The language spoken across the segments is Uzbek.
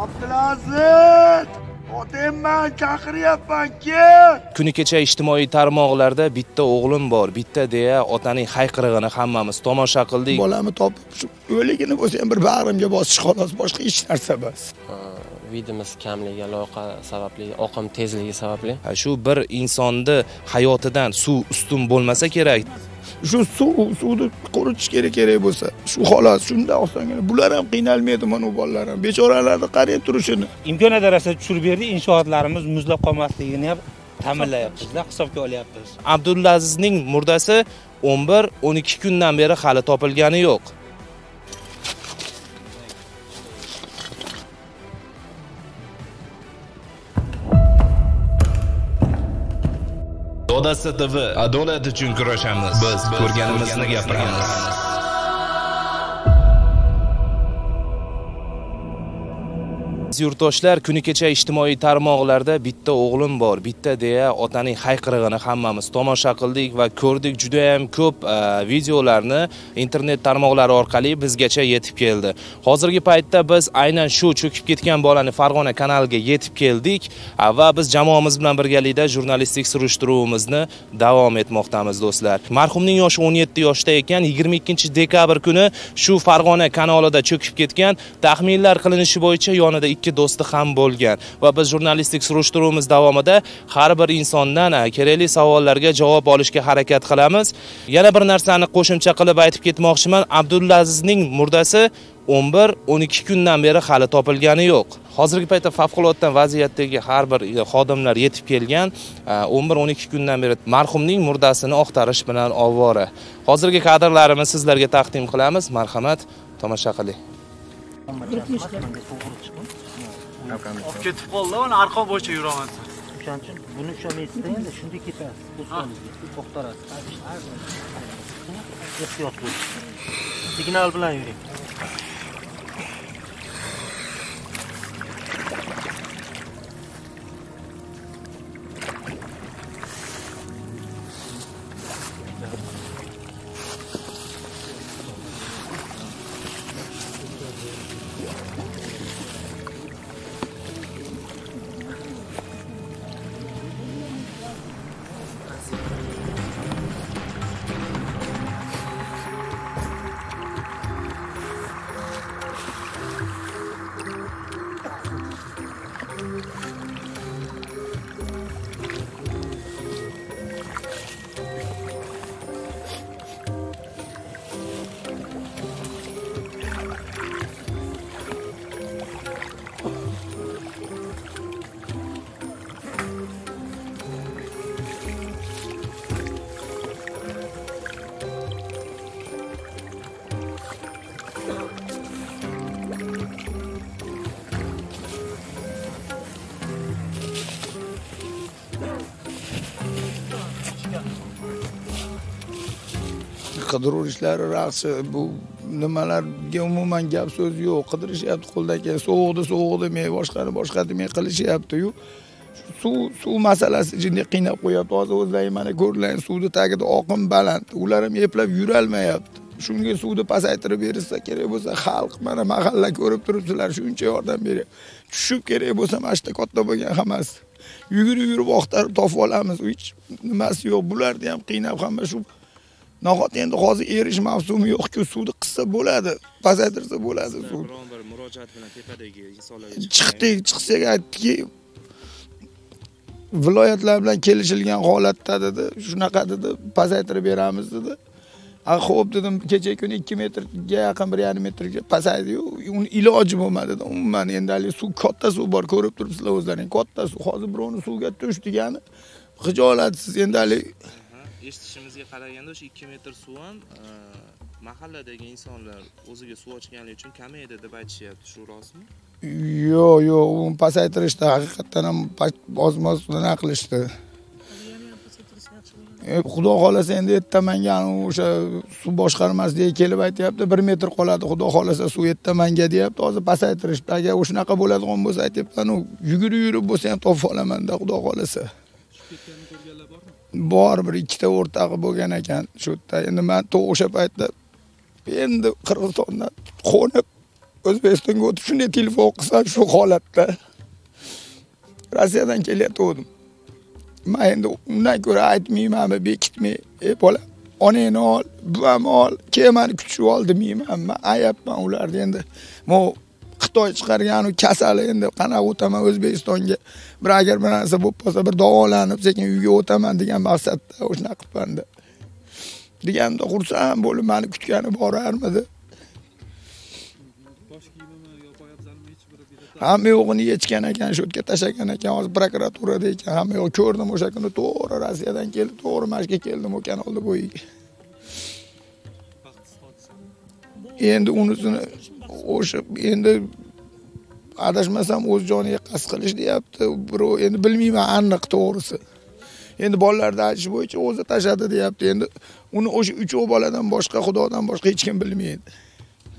Abdulaziz! Otemman chaqiryapman, kel! Kuni kecha ijtimoiy tarmoqlarda bitta o'g'lim bor, bitta deya otaning hayqirig'ini hammamiz tomosha qildik. Bolamni topib, shu o'ligini bo'lsa ham bir bag'rimga bosish xolos, boshqa hech narsa emas. Vidimiz kamligi, aloqa sababli, oqim tezligi sababli. Shu bir insonni hayotidan suv ustun bo'lmasa kerak. Shu suvni quritish kerak bo'lsa, shu xolos shunda osongina. Bular ham qiynalmaydi, mana bu bolalar ham. Bechoralarni qarang turishini. Imkoniyat darajasida tushirib berdik, inshootlarimiz muzlab qolmasligini ham ta'minlayapmiz-da, hisobga olyapmiz. Abdulazizning murdasi 11-12 kundan beri hali topilgani yo'q. Dodasi TV, adolat uchun kurashamiz. Biz ko'rganimizni gapiramiz. Yurtdoshlar, kuni kecha ijtimoiy tarmoqlarda bitta o'g'lim bor, bitta deya otaning hayqirig'ini hammamiz tomosha qildik va ko'rdik. Juda ham ko'p videolarni internet tarmoqlari orqali bizgacha yetib keldi. Hozirgi paytda biz aynan shu cho'kib ketgan bolani Farg'ona kanaliga yetib keldik va biz jamoamiz bilan birgalikda jurnalistik surishtiruvimizni davom etmoqdamiz, do'stlar. Marhumning yoshi 17 yoshda ekan, 22 dekabr kuni shu Farg'ona kanalida cho'kib ketgan. Taxminlar qilinishi bo'yicha yonida ikki do'sti ham bo'lgan va biz jurnalistik surishtiruvimiz davomida har bir insondan kerakli savollarga javob olishga harakat qilamiz. Yana bir narsani qo'shimcha qilib aytib ketmoqchiman. Abdulazizning murdasi 11-12 kundan beri hali topilgani yo'q. Hozirgi paytda favqulodda vaziyatdagi har bir xodimlar yetib kelgan. 11-12 kundan beri marhumning murdasini oqtarish bilan ovvora. Hozirgi kadrlarimizni sizlarga taqdim qilamiz. Marhamat, tomosha qiling. Olib ketib qoldi, uni arqa bo'yicha yuraman. O'shaning uchun buni ushlamaysizda endi shunday ketasiz. To'xtarasiz. Ehtiyot bo'ling. Signal bilan yuring. Qidiruv ishlari raqsi, bu nimalarga umuman gap so'z yo'q. Qidirishyapti qo'ldagi sovuq demay, boshqa demay qilishyapti-yu. Suv masalasi jinni qiynab qo'yapti. Hozir o'zlaring mana ko'rlang, suvning tagida oqim baland. Ular ham eplab yura olmayapti. Shunga suvni pasaytirib bersa kerak bo'lsa, xalq mana mahalla ko'rib turibsizlar, shuncha yordam beryapti. Tushib kerak bo'lsa, mashta katta bo'lgan hammasi. Yugurib oqtarib topib olamiz. Hech nimasi yo'q. Bularni ham qiynab hamma shu nahot endi hozir erish mavsumi yo'q-ku, suvni qissa bo'ladi, pasaytirsa bo'ladi. Biron bir murojaat bilan tepadagi insonlarga chiqsak aytdiki, viloyatlar bilan kelishilgan holatda dedi, shunaqa dedi, pasaytirib beramiz dedi. Xo'p dedim, kecha kuni 2 metrga yaqin, 1,5 metrga pasaydi-yu, uni iloji bo'lmadi dedi. Umuman endi hali suv, katta suv bor, ko'rib turibsizlar o'zlaring, katta suv. Hozir birovni suvga tush degani xijolatsiz endi hali eshitishimizga qaraganda o'sha 2 metr suv ham mahalladagi insonlar o'ziga suv ochganligi uchun kamaydi deb aytishyapti. Shu rostmi? Yo'q, uni pasaytirishda haqiqatan ham ozmoz nima qilishdi. Xudo xolasa endi ertamanga o'sha suv boshqarmasiga kelib aytayapti, 1 metr qoladi, xudo xolasa suv ertamanga deyapti. Hozir pasaytirishdi. Agar o'shunaqa bo'ladigan bo'lsa aytayapti, yugurib bo'lsa ham topib olamanda, xudo xolasa. Bor bir ikkita o'rtog'i bo'lgan ekan shu yerda. Endi men o'sha paytda endi Qirg'izistondan qo'nib O'zbekistonga o'tib shunday telefon qilsam shu holatda Rossiyadan kelyaptim. Men endi undan ko'ra aytmaymanmi, bekitmay, bola, onangni ol, buvamni ol, kemani kutishib ol demayman. Men aytman ularga endi. Men Xitoy chiqargan u kasali endi qanaqa o'taman O'zbekistonga. Bir agar bir narsa bo'lib qolsa, bir davolanib sekin uyga o'taman degan maqsadda o'shuna qilibman-da. Deganda xursand bo'lib meni kutgani borarmidi? Hamma yo'g'ini yechgan ekan, shu yerga tashagan ekan, hozir prokuraturada ekan. Hamma yo'q ko'rdim o'sha kuni to'g'ri Rossiyadan keldi, to'g'ri mashga keldim o'kan oldi bo'yiga. Endi unisini o'sha endi adashmasam o'z joniga qasd qilish deyapti. Birov endi bilmayman aniq to'g'risi. Endi bolalarda aytish bo'yicha o'zi tashadi deyapti. Endi uni o'sha 3 boladan boshqa, Xudodan boshqa hech kim bilmaydi.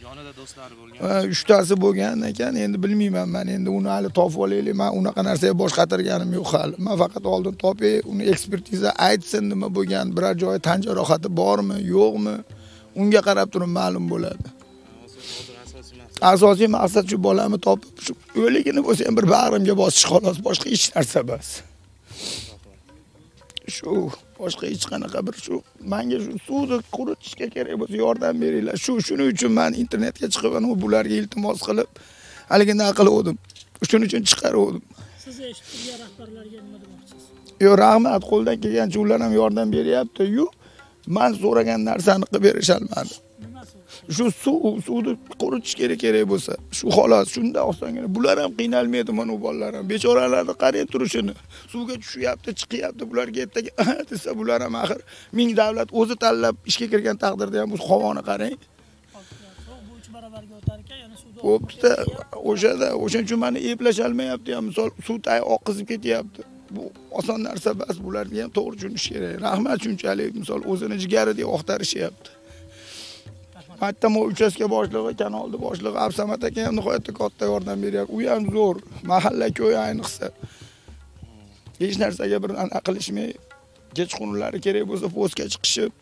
Yonida do'stlari bo'lgan. 3tasi bo'lgan ekan, endi bilmayman men. Endi uni hali topib olaylik. Men unaqa narsaga bosh qatirganim yo'q hali. Men faqat oldin topay, uni ekspertiza aytsin nima bo'lgan, biror joyi tan jarohati bormi, yo'qmi, unga qarab turib ma'lum bo'ladi. Asosiy maqsad shu bolamni topib, shu o'ligini bo'lsa ham bir bag'rimga bosish xolos, boshqa hech narsa emas. Shu boshqa hech qanaqa bir shu menga shu suvni quritishga kerak bo'lsa yordam beringlar. Shuning uchun men internetga chiqib bularga iltimos qilib haligini qildim. Shuning uchun chiqardim. Siz eshitgan rahbarlarga nima demoqchisiz? Yo, rahmat, qo'ldan kelgancha ular ham yordam beryapti-yu, men so'ragan narsani qilib berishalmadi. Shu suvni quritish kerak bo'lsa, shu xolos, shunda osongina. Bular ham qiynalmaydi, mana bu bolalar ham. Bechoralarni qarang turishini. Suvga tushyapti, chiqyapti, bularga ertaga desa, bular ham axir ming davlat o'zi tanlab ishga kirgan taqdirda ham bu havoni qarang. Bu 3 barobarga o'tar ekan, yana suvda. Bo'pti, o'shaning uchun meni eplasholmayapti ham, misol suv tay oqizib ketyapti. Bu oson narsa emas, bularga ham to'g'ri tushunish kerak. Rahmat shunchalik, misol o'zini jigaridek oqtarishyapti. Hatta mo uchastka boshlig'i, kanalni boshlig'i Absamat aka ham nihoyatda katta yordam beryapti. U ham zo'r, mahalla-ko'y ayniqsa. Hech narsaga bir anaqa qilishmay, kechqurunlari kerak bo'lsa postga chiqishib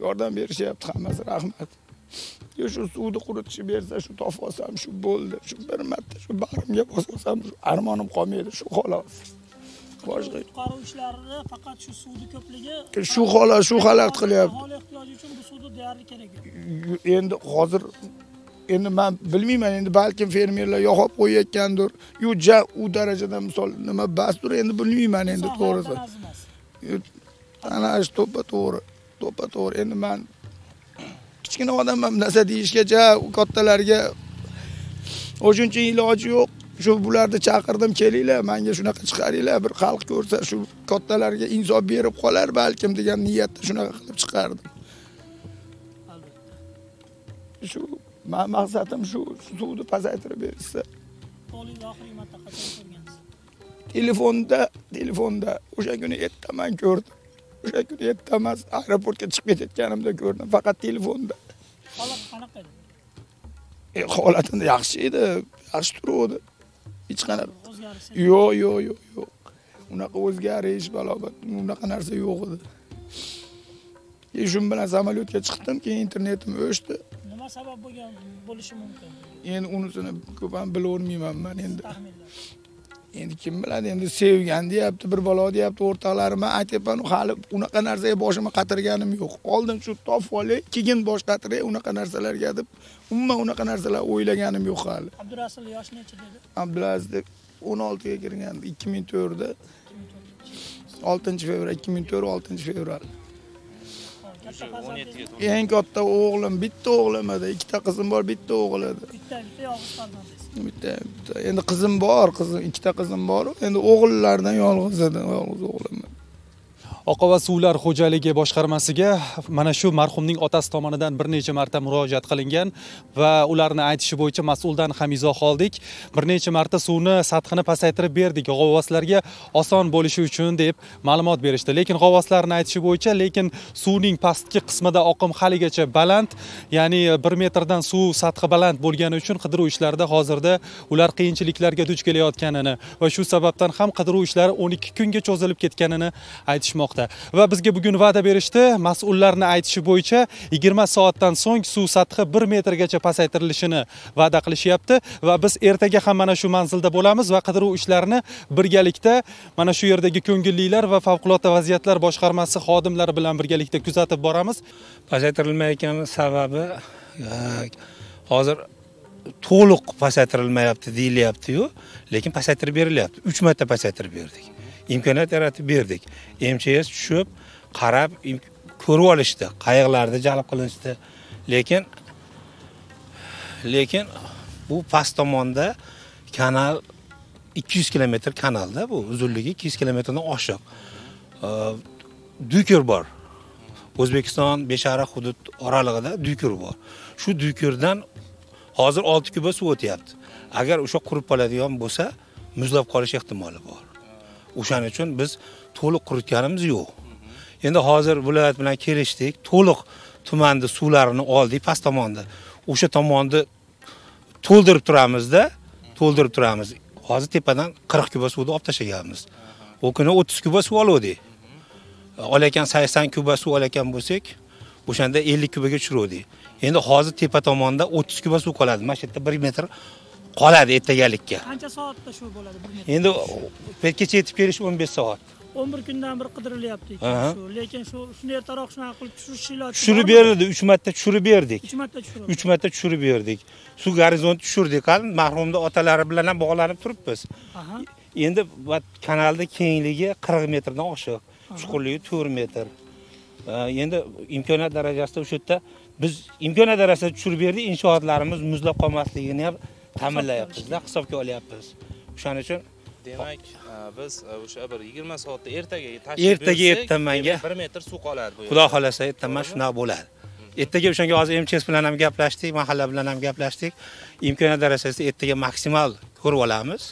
yordam berishyapti hammasi. Rahmat. Shu suvni quritishib bersa, shu topib olsam, shu bo'ldi. Shu bir marta shu bag'rimga bossam, shu armonim qolmaydi, shu xolos. Boshqa qutqaruv ishlarida faqat shu suvni ko'pligi, shu xolos, shu xalaqit qilyapti. Aholi ehtiyoji uchun bu suvni deyarli kerak. Endi hozir men bilmayman, endi balkim fermerlar yo'qib qo'yayotgandir. U darajada misol nima bastur endi bilmayman endi to'g'risi. Ana shu to'ppa-to'g'ri. Endi men kichkina odamman, narsa deyishgacha kattalarga o'shuncha iloji yo'q. Shu bularni chaqirdim, kelinglar, menga shunaqa chiqaringlar, bir xalq ko'rsa shu kattalarga insof berib qolar balkim degan niyatda shunaqa qilib chiqardim. Shu maqsadim shu suvni pasaytirib berishsa. Oliy va oxirgi marta qachon ko'rgansiz? Telefonda o'sha kuni ertaman ko'rdim. O'sha kuni ertamas aeroportga chiqib ketayotganimda ko'rdim, faqat telefonda. Holat qanaqa edi? Holatini yaxshi edi, yaxshi turuvdi. Hech qanaqa o'zgarish. Yo'q. Unaqa o'zgarish, balobat, unaqa narsa yo'q edi. Shu bilan samolyotga chiqdim, keyin internetim o'chdi. Nima sabab bo'lgan bo'lishi mumkin? Endi unisini ko'p ham bilolmayman men endi. Endi kim biladi, endi sevgan deyapti, bir bola deyapti o'rtoqlarim. Men aytayapman, hali unaqa narsaga boshimni qatirganim yo'q. Oldin shu topib olay, keyin bosh qatiray unaqa narsalarga deb, umuman unaqa narsalar o'ylaganim yo'q hali. Abdurasul yosh necha dedi? Abdulaziz 16 ga kirgan 2004da. 6-fevral 2004 6-fevral. Eng katta o'g'lim, bitta o'g'lim edi, ikkita qizim bor, bitta o'g'il edi. Bitta yolg'iz farzandsiz. Bitta. Endi qizim bor, ikkita qizim bor. Endi o'g'illardan yolg'iz edi, yolg'iz o'g'lim. Oqova suvlar xo'jaligi boshqarmasiga mana shu marhumning otasi tomonidan bir necha marta murojaat qilingan va ularni aytishi bo'yicha mas'uldan ham izoh oldik. Bir necha marta suvni sathini pasaytirib berdik, g'avvoslarga oson bo'lishi uchun deb ma'lumot berishdi. Lekin g'avvoslarning aytishi bo'yicha, lekin suvning pastki qismida oqim haligacha baland, ya'ni 1 metrdan suv sathi baland bo'lgani uchun qidiruv ishlarida hozirda ular qiyinchiliklarga duch kelayotganini va shu sababdan ham qidiruv ishlari 12 kunga cho'zilib ketganini aytishmoqda. kelmoqda va bizga bugun va'da berishdi. Mas'ullarning aytishi bo'yicha 20 soatdan so'ng suv sathi 1 metrgacha pasaytirilishini va'da qilishyapti va biz ertaga ham mana shu manzilda bo'lamiz va qidiruv ishlarini birgalikda mana shu yerdagi ko'ngillilar va favqulodda vaziyatlar boshqarmasi xodimlari bilan birgalikda kuzatib boramiz. Pasaytirilmayotgani sababi hozir to'liq pasaytirilmayapti deyilyapti-yu, lekin pasaytirib berilyapti. 3 marta pasaytirib berdik. Imkoniyat yaratib berdik. MCS tushib, qarab, ko'rib olishdi, qayiqlarda jalb qilinishdi. Lekin bu past tomonda kanal 200 kilometr kanalda, bu uzunligi 200 kilometrdan oshiq. Dukur bor. O'zbekiston Beshariq hudud oralig'ida dukur bor. Shu dukurdan hozir 6 kuba suv o'tyapti. Agar o'sha qurib qoladigan bo'lsa, muzlab qolish ehtimoli bor. O'shaning uchun biz to'liq quritganimiz yo'q. Endi hozir viloyat bilan kelishdik, to'liq tumanni suvlarini oldik past tomonda. O'sha tomonni to'ldirib turamiz. Hozir tepadan 40 kuba suvni olib tashlaganmiz. O kuni 30 kuba suv oldik. Olakan 80 kuba suv olakan bo'lsak, o'shanda 50 kubaga tushirdik. Endi hozir tepa tomonda 30 kuba suv qoladi. Mana shu yerda 1 metr qoladi ertagalikka. Qancha soatda shu bo'ladi 1 metr? Endi petgacha yetib kelish 15 soat. 11 kundan bir qidirilyapti ekan shu. Lekin shuni ertaroq shunaqa qilib tushirish iloji. Tushirib berildi, 3 marta tushirib berdik. 3 marta tushirib. 3 marta tushirib berdik. Suv gorizont tushirdik. Qani marhumning otalari bilan ham bog'lanib turibmiz. Endi kanalda kengligi 40 metrdan oshiq, chuqurligi 4 metr. Endi imkoniyat darajasida o'sha yerda biz imkoniyat darajasida tushirib berdik, inshootlarimiz muzlab qolmasligini ham ta'minlayapmiz-da, hisobga olyapmiz. O'shaning uchun demak, biz o'sha bir 20 soatda ertaga ertamanga 1 metr suv qoladi bu yerda. Xudo xolasa ertaman shunaqa bo'ladi. Ertaga o'shanga hozir MCS bilan ham gaplashdik, mahalla bilan ham gaplashdik. Imkoniyat darajasida ertaga maksimal ko'rib olamiz.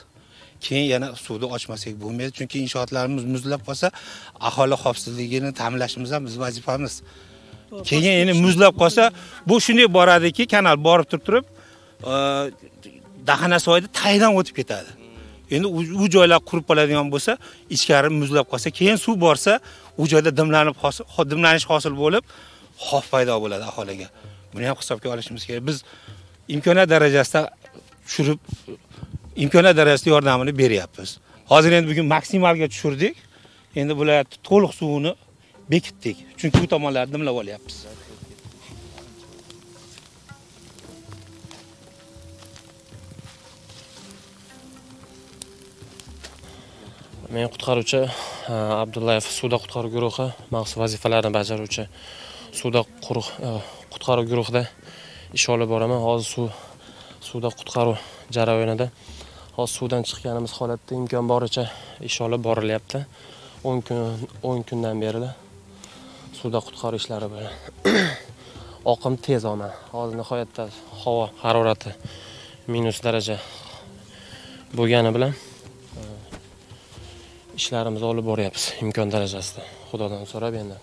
Keyin yana suvni ochmasak bo'lmaydi, chunki inshootlarimiz muzlab qolsa, aholi xavfsizligini ta'minlashimiz ham biz vazifamiz. Keyin endi muzlab qolsa, bu shunday boradiki, kanal borib turib, Daxanasoyda tagidan o'tib ketadi. Endi u joylar qurib qoladigan bo'lsa, ichkari muzlab qolsa, keyin suv borsa, u joyda dimlanish hosil bo'lib, xavf paydo bo'ladi aholiga. Buni ham hisobga olishimiz kerak. Biz imkoniyat darajasida tushirib, imkoniyat darajasida yordamini beryapmiz. Hozir endi bugun maksimalga tushirdik. Endi viloyatda to'liq suvini bekitdik. Chunki bu tomonlarni dimlab olyapmiz. Men qutqaruvchi Abdullayev suvda qutqaruv guruhi maxsus vazifalarini bajaruvchi suvda qutqaruv guruhida ish olib boraman. Hozir suvda qutqaruv jarayonida hozir suvdan chiqqanimiz holatda imkon boricha ish olib borilyapti. 10 kundan beri suvda qutqaruv ishlari bilan. Oqim tez ona. Hozir nihoyatda havo harorati minus daraja bo'lgani bilan ishlarimizni olib boryapmiz imkon darajasida. Xudodan so'rab endi.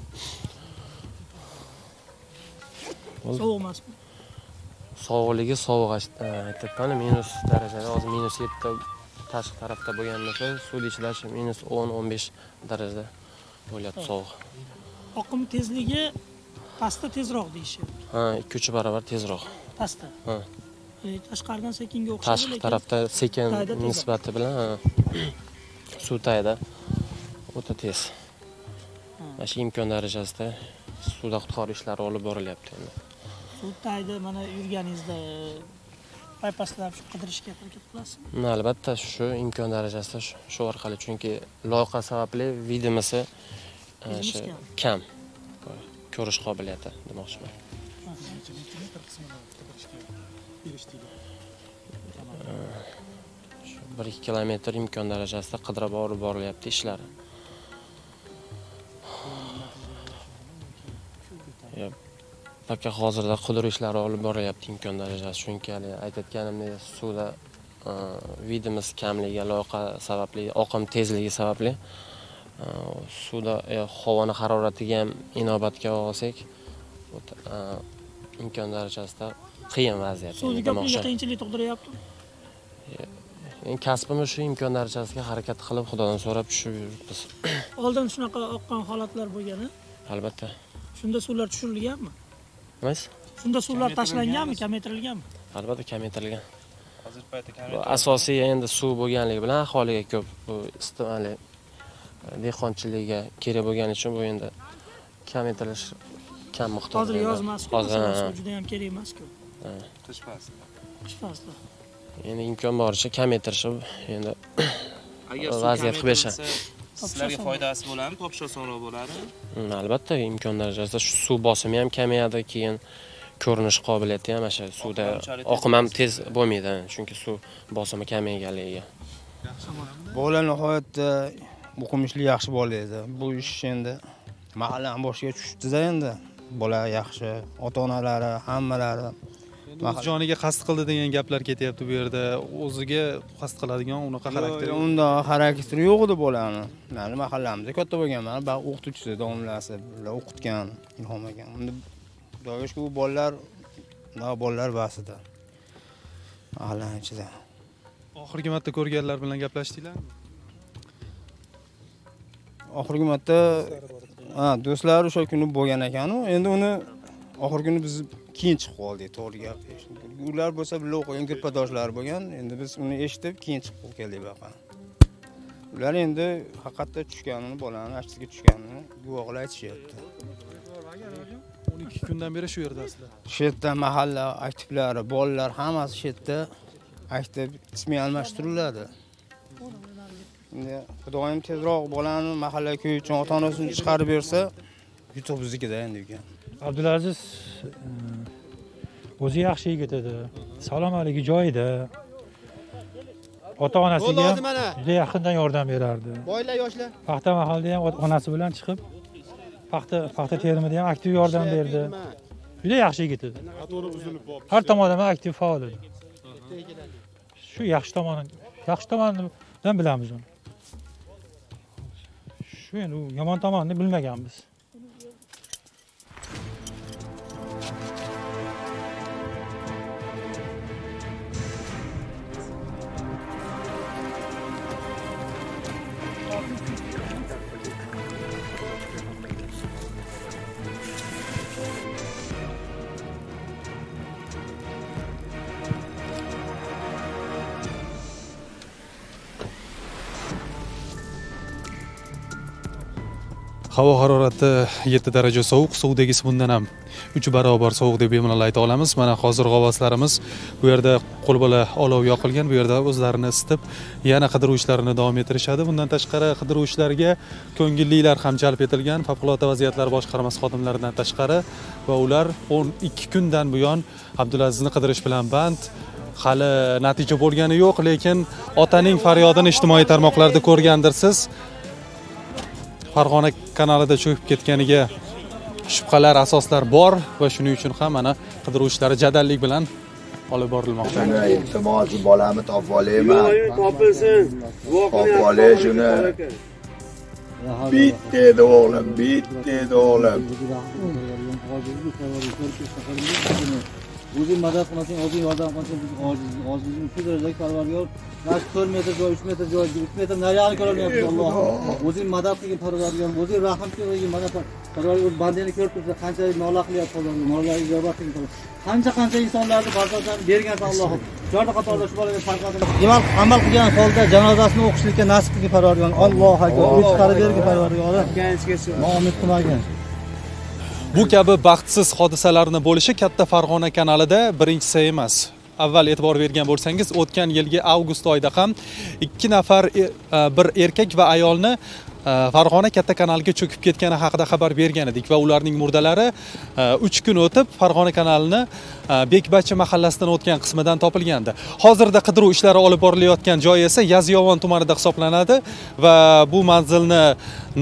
Sovuq emasmi? Sovuqligi sovuq aytibman, minus darajada, hozir minus 7 tashqi tarafda bo'lganida suv ichilashi minus 10-15 darajada bo'lyapti sovuq. Oqim tezligi pastda tezroq deyishyapti. Ha, 2-3 barobar tezroq. Pastda. Ha. Tashqaridan sekinga o'xshaydi. Tashqi tarafda sekin nisbati bilan suv tayda o'ta tez. Mana shu imkon darajasida suvda qutqaruv ishlari olib borilyapti endi. Suv tayda mana yurganingizda paypaslar qidirishga harakat qilasizmi? Albatta, shu imkon darajasida shu orqali, chunki loyiha sababli videosi kam. Ko'rish qobiliyati demoqchiman. 1-2 kilometr imkon darajasida qidirib olib borilyapti ishlari. Faqat hozirda qidiruv ishlari olib borilyapti imkon darajasida, chunki aytayotganimdek suvda vidimiz kamligi, loyiha sababli, oqim tezligi sababli suvda havoning haroratiga ham inobatga olsak, imkon darajasida qiyin vaziyat. Suvga qiyinchilik tug'diryapti. Kasbimiz shu imkon darajasiga harakat qilib, Xudodan so'rab tushib yuribmiz. Oldin shunaqa oqqan holatlar bo'lgani? Albatta. Shunda suvlar tushirilganmi? Emas? Shunda suvlar tashlanganmi, kamaytirilganmi? Albatta kamaytirilgan. Hozir paytda Asosiy endi suv bo'lganligi bilan aholiga ko'p bu istiqbolli dehqonchilikka kerak bo'lgani uchun bu endi kamaytirilish kam miqdorda. Hozir yoz emas-ku, suv juda ham kerak emas-ku. qish fasli. Qish fasli. Endi imkon boricha kamaytirishib, endi Agar vaziyat qilib bersa, sizlarga foydasi bo'ladimi? Topshiriq sonroq bo'ladi. Albatta imkon darajasida shu suv bosimi ham kamayadi, keyin ko'rinish qobiliyati ham o'sha suvda oqim ham tez bo'lmaydi, chunki suv bosimi kamayganligiga. Bola nihoyatda o'qimishli yaxshi bola edi. Bu ish endi mahallaning boshiga tushdi-da endi. Bola yaxshi, ota-onalari, hammalari o'z joniga qasd qildi degan gaplar ketyapti bu yerda. O'ziga qasd qiladigan unaqa xarakteri. Unda xarakteri yo'q edi bolani. Mani mahallamizda katta bo'lganman, baq o'qituvchisi, domlasi, o'qitgan Ilhom ekan. Unda do'yishku bu bolalar basida. Mahallaning ichida. Oxirgi marta ko'rganlar bilan gaplashdinglarmi? Oxirgi marta do'stlari o'sha kuni bo'lgan ekan-ku. Endi uni oxirgi kuni biz keyin chiqib qoldik, to'g'ri gap. Ular bo'lsa birga o'qigan girpadoshlar bo'lgan. Endi biz uni eshitib keyin chiqib keldik bu yoqqa. Ular endi haqiqatda tushganini, bolani ashtiga tushganini guvohlar aytishyapti. 12 kundan beri shu yerdasizlar. Shu yerda mahalla aktivlari, bolalar hammasi shu yerda aktiv ismi almashtiriladi. Endi Xudoyim tezroq bolani mahalla ko'y uchun ota-onasini chiqarib bersa, yutuq biznikida endi ekan. Abdulaziz o'zi yaxshi yigit edi. Salomatligi joyida. Ota-onasiga juda yaqindan yordam berardi. Boylar, yoshlar. Paxta mahallada ham onasi bilan chiqib paxta terimida ham aktiv yordam berdi. Juda yaxshi yigit edi. Har tomonlama aktiv faol edi. Shu yaxshi tomonidan bilamiz uni. Shu endi yomon tomonini bilmaganmiz. Havo harorati 7 daraja sovuq, suvdagisi bundan ham 3 barobar sovuq deb bemalol ayta olamiz. Mana hozir g'avvoslarimiz bu yerda qo'lbola olov yoqilgan, bu yerda o'zlarini isitib, yana qidiruv ishlarini davom ettirishadi. Bundan tashqari qidiruv ishlariga ko'ngillilar ham jalb etilgan, favqulodda vaziyatlar boshqarmasi xodimlaridan tashqari va ular 12 kundan buyon Abdulazizni qidirish bilan band. Hali natija bo'lgani yo'q, lekin otaning faryodini ijtimoiy tarmoqlarda ko'rgandirsiz. Farg'ona kanalida cho'kib ketganiga shubhalar, asoslar bor va shuning uchun ham mana qidiruv ishlari jadallik bilan olib borilmoqda. Iltimos, bolamni topib olayman. Topilsin. Topib olay shuni. Bitta edi o'g'lim, bitta edi o'g'lim. O'zing madad qilmasang, o'zing yordam qilsang, biz ojizimiz shu darajada Parvardigor, mana 4 metr joy, 3 metr joy, 3 metr nariyani ko'ramayapmiz Alloh. O'zing madad qilgin Parvardigor, o'zing rahim qilgin madad. Parvardigor bandani ko'rib tursa, qanchalik nola qilyapti Alloh, nola ijobat qilgin. Qancha insonlarni farzandlarni bergansan Alloh. Shularning qatorida shu bolaga farzandlar. Demak, amal qilgan holda janozasini o'qishlikka nasib qilgin Parvardigor. Alloh akbar. O'z chiqarib bergin Parvardigor. Noumid qilmagin. Bu kabi baxtsiz hodisalarni bo'lishi Katta Farg'ona kanalida birinchisi emas. Avval e'tibor bergan bo'lsangiz, o'tgan yilgi avgust oyida ham 2 nafar bir erkak va ayolni Farg'ona katta kanaliga cho'kib ketgani haqida xabar bergan edik va ularning murdalari 3 kun o'tib Farg'ona kanalining Bekbachi mahallasidan o'tgan qismidan topilgandi. Hozirda qidiruv ishlari olib borilayotgan joy esa Yazyovon tumanida hisoblanadi va bu manzilni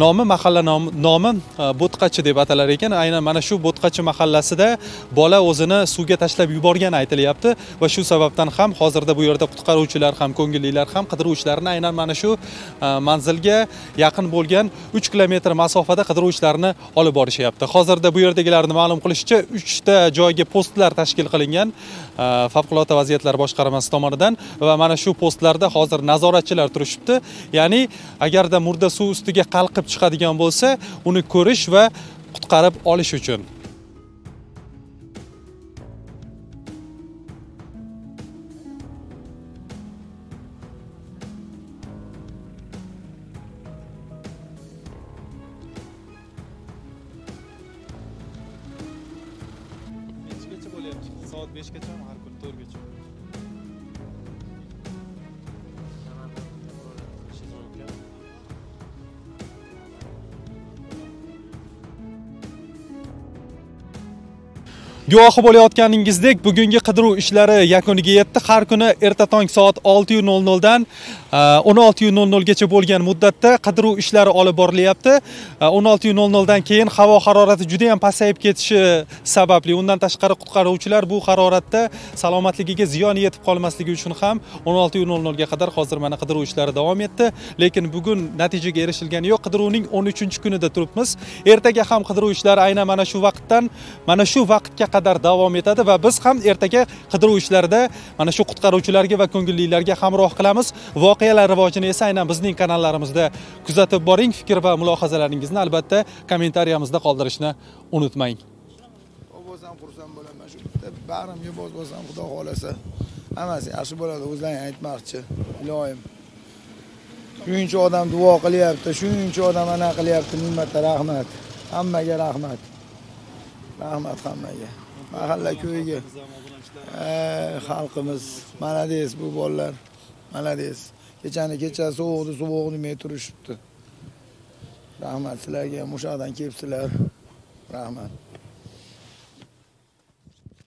nomi, mahalla nomi Bo'tqachi deb atalar ekan. Aynan mana shu Bo'tqachi mahallasida bola o'zini suvga tashlab yuborgani aytilyapti va shu sababdan ham hozirda bu yerda qutqaruvchilar ham, ko'ngillilar ham qidiruv ishlarini aynan mana shu manzilga yaqin bo'lgan 3 kilometr masofada qidiruv ishlarini olib borishyapti. Hozirda bu yerdagilarning ma'lum qilishicha 3 ta joyga postlar tashkil qilingan favqulodda vaziyatlar boshqarmasi tomonidan va mana shu postlarda hozir nazoratchilar turishibdi. Ya'ni agarda murda suv ustiga qalqib chiqadigan bo'lsa, uni ko'rish va qutqarib olish uchun. Soat 5 gacha har kun 4 gacha. Guvohi bo'layotganingizdek, bugungi qidiruv ishlari yakuniga yetdi. Har kuni erta tong soat 6:00 dan 16:00 gacha bo'lgan muddatda qidiruv ishlari olib borilyapti. 16:00 dan keyin havo harorati juda ham pasayib ketishi sababli, undan tashqari qutqaruvchilar bu haroratda salomatligiga ziyon yetib qolmasligi uchun ham 16:00 ga qadar hozir mana qidiruv ishlari davom etdi. Lekin bugun natijaga erishilgani yo'q. Qidiruvning 13-kunida turibmiz. Ertaga ham qidiruv ishlari aynan mana shu vaqtdan, mana shu vaqtga qadar davom etadi va biz ham ertaga qidiruv ishlarida mana shu qutqaruvchilarga va ko'ngillilarga hamroh qilamiz. Voqealar rivojini esa aynan bizning kanallarimizda kuzatib boring. Fikr va mulohazalaringizni albatta kommentariyamizda qoldirishni unutmang. Bo'lsam xursand bo'laman. Shu bitta bag'rimga bosam, Xudo xolasa, hammasi yaxshi bo'ladi. O'zlaring aytmoqchi. Ilohim. Shuncha odam duo qilyapti, shuncha odam ana qilyapti. Mingta rahmat. Hammaga rahmat. Rahmat hammaga. Mahalla ko'yiga. Xalqimiz, malades bu bolalar. Malades. Kecha sovuq demay turishibdi. Rahmat sizlarga, mushaqdan kelibsizlar. Rahmat.